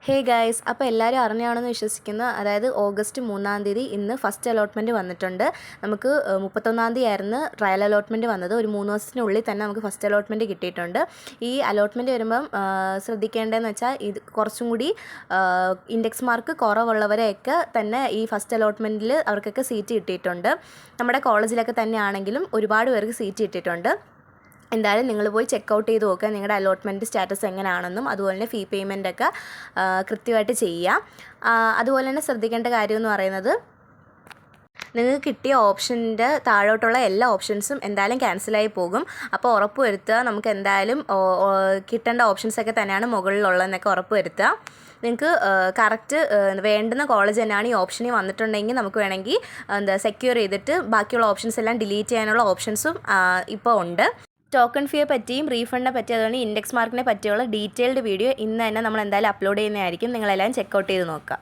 Hey guys, അപ്പോൾ എല്ലാവരും അറിഞ്ഞാണെന്ന് വിശ്വസിക്കുന്നു. അതായത് ഓഗസ്റ്റ് 3-ാം തീയതി ഇന്ന് ഫസ്റ്റ് അലോട്ട്മെൻറ്റ് വന്നിട്ടുണ്ട്. നമുക്ക് 31-ാം തീയതി ആയിരുന്നു ട്രയൽ അലോട്ട്മെൻറ്റ് വന്നത്. ഒരു 3 ദിവസത്തിനുള്ളിൽ തന്നെ നമുക്ക് ഫസ്റ്റ് അലോട്ട്മെൻറ്റ് കിട്ടിയിട്ടുണ്ട്. ഈ അലോട്ട്മെൻറ്റ് വരുമ്പം ശ്രദ്ധിക്കേണ്ടതെന്ന് വെച്ചാൽ ഇത് കുറച്ചും കൂടി ഇൻഡെക്സ് മാർക്ക് കുറവുള്ളവരെയൊക്കെ തന്നെ ഈ ഫസ്റ്റ് അലോട്ട്മെൻറ്റിൽ അവർക്കൊക്കെ സീറ്റ് കിട്ടിയിട്ടുണ്ട്. നമ്മുടെ കോളേജിലൊക്കെ തന്നെ ആണെങ്കിലും ഒരുപാട് പേർക്ക് സീറ്റ് കിട്ടിയിട്ടുണ്ട്. എന്തായാലും നിങ്ങൾ പോയി ചെക്കൗട്ട് ചെയ്ത് നോക്കുക നിങ്ങളുടെ അലോട്ട്മെൻറ്റ് സ്റ്റാറ്റസ് എങ്ങനെയാണെന്നും. അതുപോലെ തന്നെ ഫീ പേയ്മെൻറ്റൊക്കെ കൃത്യമായിട്ട് ചെയ്യുക. അതുപോലെ തന്നെ ശ്രദ്ധിക്കേണ്ട കാര്യം എന്ന് പറയുന്നത്, നിങ്ങൾക്ക് കിട്ടിയ ഓപ്ഷൻ്റെ താഴോട്ടുള്ള എല്ലാ ഓപ്ഷൻസും എന്തായാലും ക്യാൻസലായി പോകും. അപ്പോൾ ഉറപ്പ് വരുത്തുക നമുക്ക് എന്തായാലും കിട്ടേണ്ട ഓപ്ഷൻസൊക്കെ തന്നെയാണ് മുകളിലുള്ളതെന്നൊക്കെ ഉറപ്പ് വരുത്തുക. നിങ്ങൾക്ക് കറക്റ്റ് വേണ്ടുന്ന കോളേജ് തന്നെയാണ് ഈ ഓപ്ഷനിൽ വന്നിട്ടുണ്ടെങ്കിൽ നമുക്ക് വേണമെങ്കിൽ സെക്യൂർ ചെയ്തിട്ട് ബാക്കിയുള്ള ഓപ്ഷൻസ് എല്ലാം ഡിലീറ്റ് ചെയ്യാനുള്ള ഓപ്ഷൻസും ഇപ്പോൾ ഉണ്ട്. ടോക്കൺ ഫീയെ പറ്റിയും റീഫണ്ടിനെ പറ്റി അതുകൊണ്ട് ഇൻഡെക്സ് മാർക്കിനെ പറ്റിയുള്ള ഡീറ്റെയിൽഡ് വീഡിയോ ഇന്ന് തന്നെ നമ്മൾ എന്തായാലും അപ്ലോഡ് ചെയ്യുന്നതായിരിക്കും. നിങ്ങളെല്ലാം ചെക്കൗട്ട് ചെയ്ത് നോക്കുക.